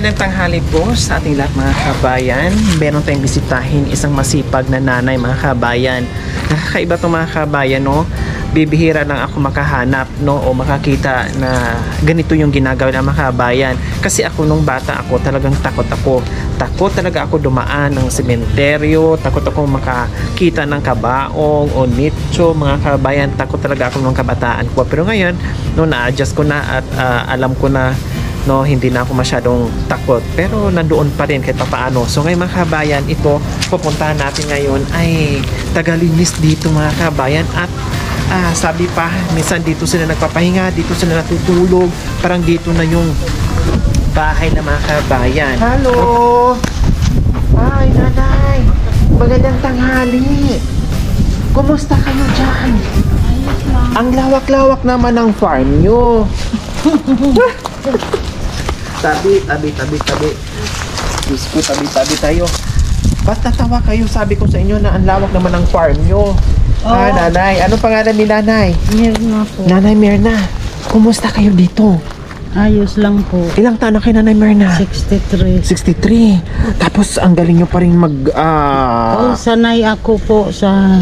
Magandang tanghali po sa ating lahat mga kabayan. Meron tayong bisitahin isang masipag na nanay mga kabayan. Nakakaiba itong mga kabayan, no? Bibihira lang ako makahanap, no? O makakita na ganito yung ginagawa ng mga kabayan. Kasi ako nung bata ako, talagang takot ako. Takot talaga ako dumaan ng sementeryo. Takot ako makakita ng kabaong o nicho mga kabayan. Takot talaga ako nung kabataan ko. Pero ngayon, no, na-adjust ko na at alam ko na, no, hindi na ako masyadong takot, pero nandoon pa rin kahit paano. So ngayon mga kabayan, ito pupuntahan natin ngayon ay tagalinis dito mga kabayan. At sabi pa, minsan dito sila nagpapahinga, dito sila natutulog, parang dito na yung bahay ng mga kabayan. Hello! Ay, nanay! Magandang tanghali! Kumusta kayo dyan? Ang lawak-lawak naman ng farm nyo. Tabi. Diyos ko, tabi tayo. Ba't natawa kayo? Sabi ko sa inyo na ang lawak naman ng farm nyo. Nanay. Anong pangalan ni nanay? Mirna po. Nanay Mirna. Kumusta kayo dito? Ayos lang po. Ilang taon na kayo, Nanay Mirna? 63. 63. Tapos ang galing nyo pa rin sanay ako po sa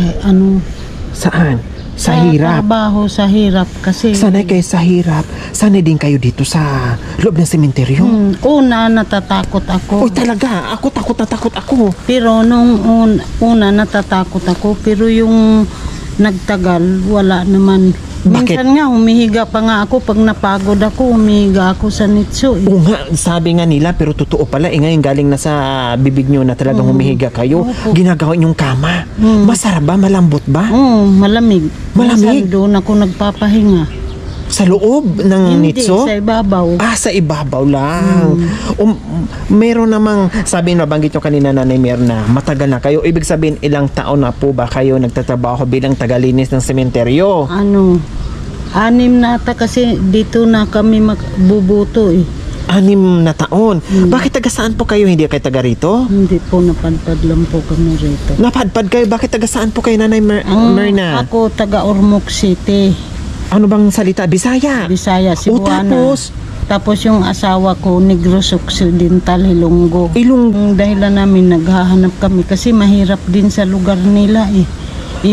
Saan? Sa hirap. Trabaho sa hirap kasi. Sanay kayo sa hirap. Sanay din kayo dito sa loob ng sementeryo. Una natatakot ako. Uy, talaga. Ako takot ako. Pero nung una natatakot ako. Pero yung nagtagal, wala naman. Bakit? Minsan nga, humihiga pa nga ako. Pag napagod ako, humihiga ako sa nitso. Oo nga, sabi nga nila, pero totoo pala. Ngayon galing na sa bibig nyo na talagang humihiga kayo. Opo. Ginagawa inyong kama. Masarap ba? Malambot ba? Malamig. Malamig? Minsan doon ako nagpapahinga. Sa loob ng Hindi, nitso? sa ibabaw. Sa ibabaw lang. Meron namang, sabi na, banggit nyo kanina, Nanay Mirna, matagal na kayo. Ibig sabihin, ilang taon na po ba kayo nagtatrabaho bilang tagalinis ng sementeryo? 6 na ata kasi dito na kami magbubuto eh. 6 na taon. Bakit taga saan po kayo? Hindi kayo taga rito? Hindi po, napadpad lang po kami rito. Napadpad kayo? Bakit taga saan po kayo, Nanay Mirna? Ako taga Ormoc City. Ano bang salita? Bisaya? Bisaya, Cebuana. Tapos yung asawa ko, Negros Occidental, Ilonggo. Ang dahilan namin, naghahanap kami kasi mahirap din sa lugar nila eh.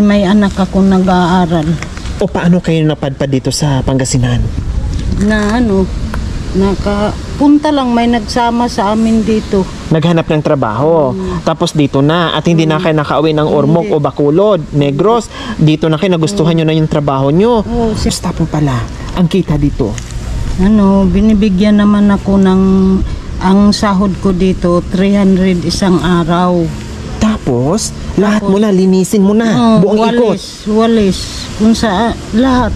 May anak ako nag-aaral. O paano kayo napadpad dito sa Pangasinan? Nakapunta lang, may nagsama sa amin dito. Naghanap ng trabaho. Tapos dito na. At hindi na kayo nakauwi ng Ormoc o Bacolod, Negros. Dito na kayo, nagustuhan nyo na yung trabaho nyo. Basta po pala, ang kita dito. Binibigyan naman ako ng, ang sahod ko dito, 300 isang araw. Tapos, lahat mo na, linisin mo na. Buong ikot. Walis. Kung sa lahat.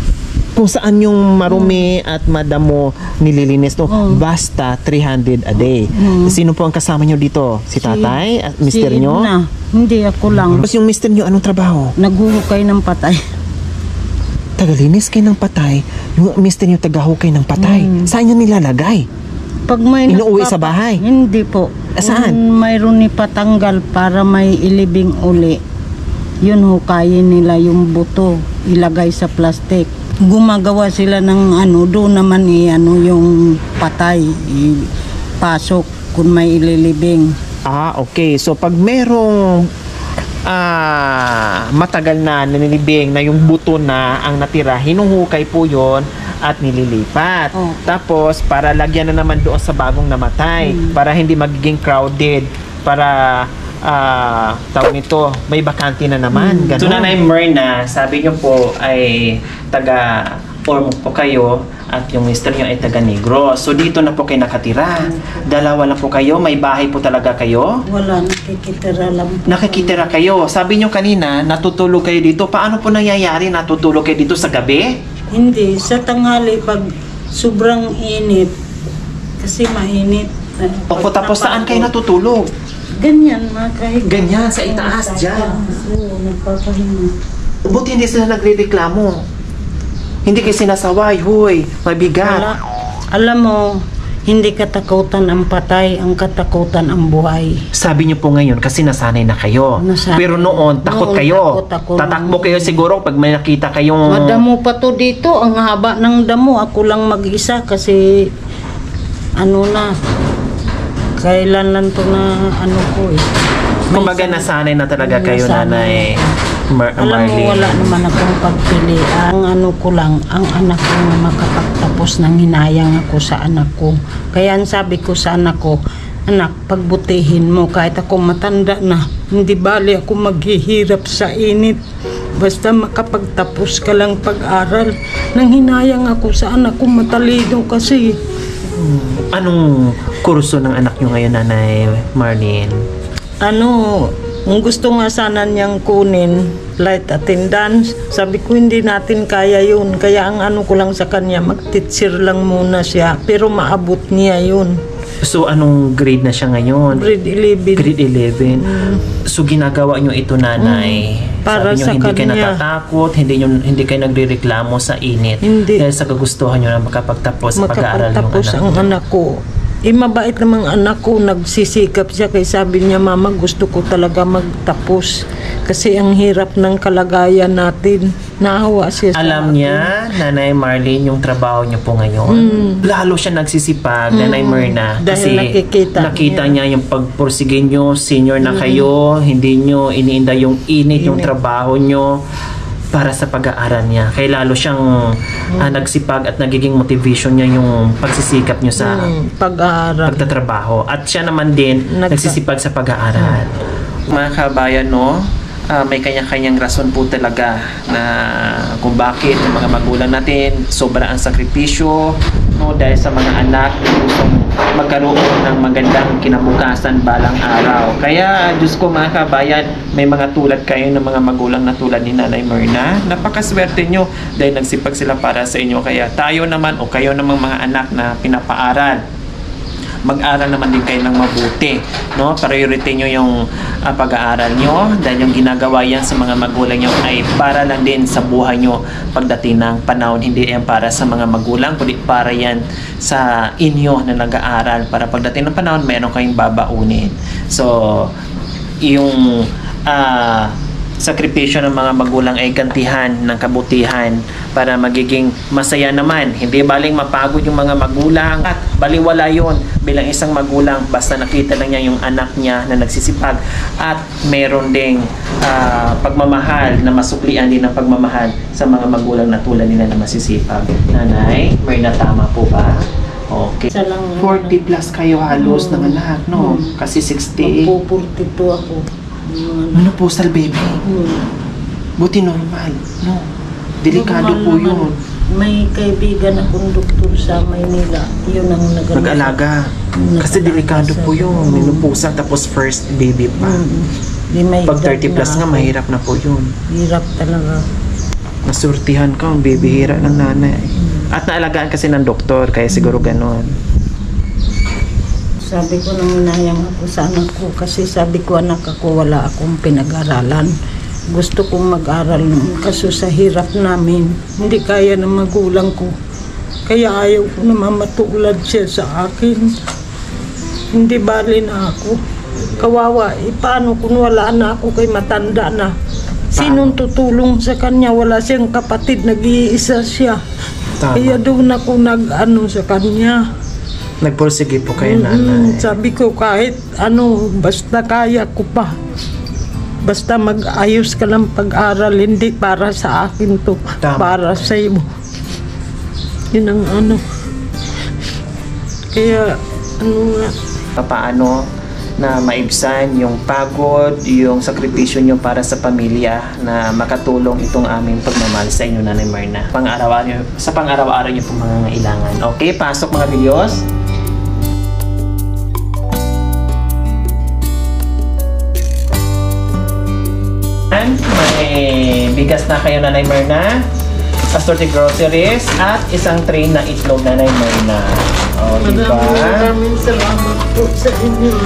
Kung saan yung marumi at madamo nililinis, no? Basta 300 a day. Sino po ang kasama nyo dito? Si tatay? At mister nyo? Hindi, ako lang. Tapos yung mister nyo, anong trabaho? Naghuhukay ng patay. Tagalinis kayo ng patay. Yung mister nyo tagahukay ng patay. Saan nyo nilalagay? Pag may inuuwi sa bahay? Hindi po. Saan? Mayroon ipatanggal para may ilibing uli. Yun, hukayin nila yung buto. Ilagay sa plastic. Gumagawa sila ng doon naman yung patay, pasok kung may ililibing. Okay. So pag merong matagal na nilibing na yung buto na ang natira, hinuhukay po yon at nililipat. Tapos para lagyan na naman doon sa bagong namatay, para hindi magiging crowded, para tawag nito, may bakante na naman. So Nanay Mirna, sabi nyo po ay taga Ormoc po kayo at yung mister nyo ay taga Negros. So dito na po kayo nakatira. Dalawa lang po kayo, may bahay po talaga kayo? Wala, nakikitira lang po. Nakikitira kayo. Sabi nyo kanina, natutulog kayo dito. Paano po nangyayari? Natutulog kayo dito sa gabi? Hindi, sa tanghali pag sobrang init, kasi mainit. Tapos saan kayo natutulog? Ganyan, makahiga. Ganyan, sa itaas, dyan. Oo, nagpapahinga. Buti hindi sila nagre-reklamo. Hindi kayo sinasaway, huy, mabigat. Alam mo, hindi katakutan ang patay, ang katakutan ang buhay. Sabi niyo po ngayon kasi nasanay na kayo. Pero noon, takot kayo. Tatakbo kayo siguro pag may nakita kayong... Madamo pa to dito, ang haba ng damo. Ako lang mag-isa kasi Kailan lang to na ano ko eh. Kumbaga nasanay na talaga kayo, Nasanay. Nanay Alam mo, Marlene. wala naman akong pagpili. Ang ano ko lang, ang anak ko na makapagtapos ng hinayang ako sa anak ko. Kaya ang sabi ko sa anak ko, anak, pagbutihin mo kahit ako matanda na. Hindi bali ako maghihirap sa init. Basta makapagtapos ka lang pag-aral. Nang hinayang ako sa anak ko, matalino kasi. Anong kurso ng anak nyo ngayon, Nanay Marlene? Ano, kung gusto nga sana niyang kunin, flight attendance, sabi ko hindi natin kaya yun. Kaya ang ano ko lang sa kanya, mag-teacher lang muna siya. Pero maabot niya yun. So, anong grade na siya ngayon? Grade 11. Grade 11. So, ginagawa nyo ito, Nanay. Para Sabi nyo, sa hindi kayo kanya. natatakot, hindi kayo nagrereklamo sa init. Hindi. Dahil sa kagustuhan nyo na makapagtapos sa pag-aaral ng Makapagtapos anak ang nyo. anak ko. Mabait namang anak ko, nagsisikap siya kay sabi niya, Mama, gusto ko talaga magtapos. Kasi ang hirap ng kalagayan natin. Naawa siya sa Alam akin. niya, Nanay Marlene, yung trabaho niyo po ngayon. Lalo siya nagsisipag, Nanay Myrna. Dahil Kasi nakikita niya yung pagpursige niyo, senior na kayo, hindi niyo iniinda yung init, yung trabaho niyo para sa pag-aaral niya. Kaya lalo siyang nagsipag at nagiging motivation niya yung pagsisikap niyo sa Pag-aaral. pagtatrabaho. At siya naman din nagsisipag sa pag-aaral. Mga kabayan, no? May kanya-kanyang rason po talaga na kung bakit yung mga magulang natin sobra ang sakripisyo, no, dahil sa mga anak na gustong magkaroon ng magandang kinabukasan balang araw. Kaya Diyos ko, mga kabayan, may mga tulad kayo ng mga magulang na tulad ni Nanay Myrna. Napakaswerte nyo dahil nagsipag sila para sa inyo. Kaya tayo naman o kayo namang mga anak na pinapaaral, mag-aral naman din kayo ng mabuti, no? Priority nyo yung pag-aaral nyo dahil yung ginagawa yan sa mga magulang nyo ay para lang din sa buhay nyo pagdating ng panahon. Hindi yan para sa mga magulang, kundi para yan sa inyo na nag-aaral para pagdating ng panahon mayroon kayong babaunin. So, yung sakripisyo ng mga magulang ay gantihan ng kabutihan para magiging masaya naman. Hindi baling mapagod yung mga magulang at baliwala yun bilang isang magulang basta nakita lang niya yung anak niya na nagsisipag at meron ding pagmamahal na masuklian din ng pagmamahal sa mga magulang na tulad nila na masisipag. Nanay, may natama po ba? Okay. Isa lang 40 plus kayo halos ng anak, no? Kasi 68. Magpo-42 ako. Menopausal baby. Buti normal, no? Delikado po yun. May kaibigan akong doktor sa Maynila. Yun ang Mag-alaga. Kasi delikado po yun. Menopausal tapos first baby pa. Pag 30 plus nga, mahirap na po yun. Hirap talaga. Nasurtihan ka, ang bibihira ng nanay. At naalagaan kasi ng doktor, kaya siguro ganon. Sabi ko nang inayang ako sa anak ko kasi sabi ko anak ako wala akong pinag-aralan. Gusto kong mag-aral kaso sa hirap namin. Hindi kaya ng magulang ko. Kaya ayaw ko naman matulad siya sa akin. Hindi bali na ako. Kawawa, paano kung wala na ako kay matanda na? Sinong tutulong sa kanya? Wala siyang kapatid, nag-iisa siya. Tama. Kaya doon ako nag-ano sa kanya. Nagpursige po kayo, nanay. Sabi ko kahit basta kaya ko pa. Basta mag-ayos ka lang pag-aral, hindi para sa akin to. Tama. Para sa iyo. Yun ang Kaya nga. Paano na maibsan yung pagod, yung sakripisyo nyo para sa pamilya na makatulong itong aming pagmamahal sa inyo, Nanay Myrna. Sa pang-araw-araw nyo pong mga ngailangan. Okay, pasok mga videos. May bigas na kayo, Nanay Myrna, assorted groceries, at isang tray na itlog, Nanay Myrna. O, diba? Maraming salamat po sa inyo.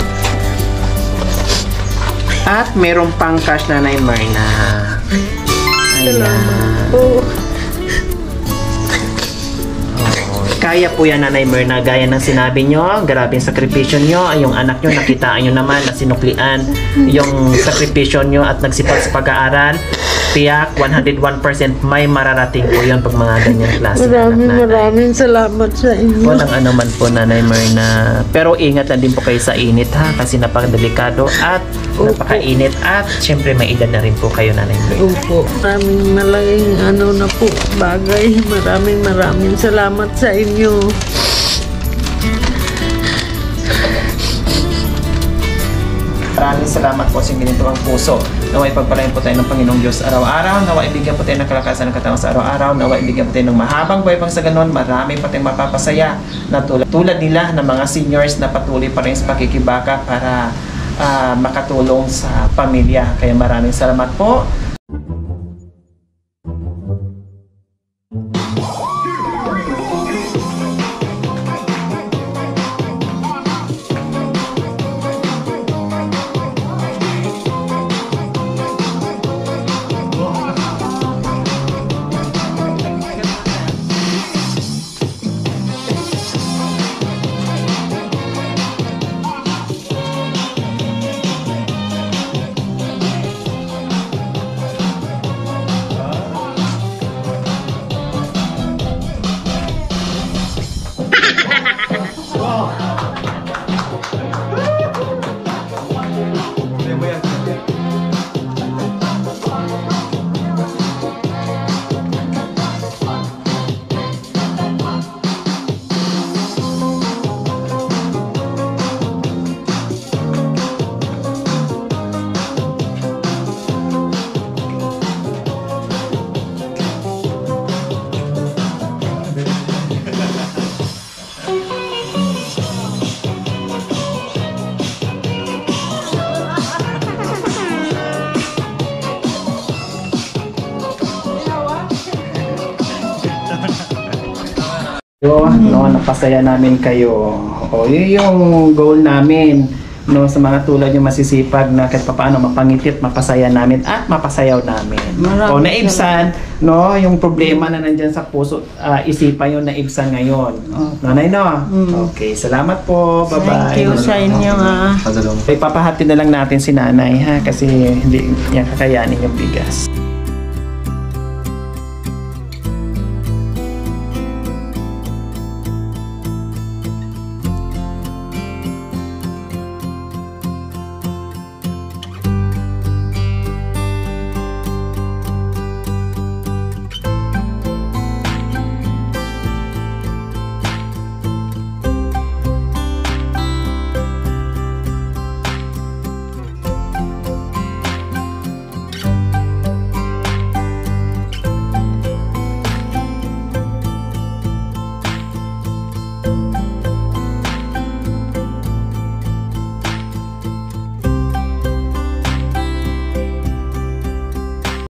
At meron pang cash, Nanay Myrna. Salamat po. Kaya po yan, Nanay Myrna, gaya ng sinabi nyo, grabe yung sakripisyo nyo, ay yung anak nyo, nakitaan nyo naman na sinuklian yung sakripisyo nyo at nagsipag sa pag-aaral. Tiyak, 101% may mararating po yun pag mga ganyan klase ng anak, Maraming salamat sa inyo. walang anuman po, Nanay Myrna. Pero ingat lang din po kayo sa init ha, kasi napakadelikado at napakainit at syempre may edad na rin po kayo, Nanay Myrna. Opo, maraming malaking na po bagay. Maraming salamat sa inyo. Maraming salamat po sa ganito ang puso. Naway pagpalain po tayo ng Panginoong Diyos araw-araw. Naway ibigyan po tayo ng kalakasan ng katawan sa araw-araw. Naway ibigyan po tayo ng mahabang buhay pang sa ganun. Marami pa tayong mapapasaya na tulad nila ng mga seniors na patuloy pa rin sa pakikibaka para makatulong sa pamilya. Kaya maraming salamat po. No, napasaya namin kayo. O, yun yung goal namin. No, sa mga tulad yung masisipag na kahit papaano mapangitit, mapasaya namin at mapasayaw namin. O, naibsan, no, yung problema na nandyan sa puso, isipan yung naibsan ngayon. Nanay, no? Okay, salamat po. Bye-bye. Thank you sa inyo ha. Ipapahati na lang natin si nanay ha, kasi hindi niya kakayanin yung bigas.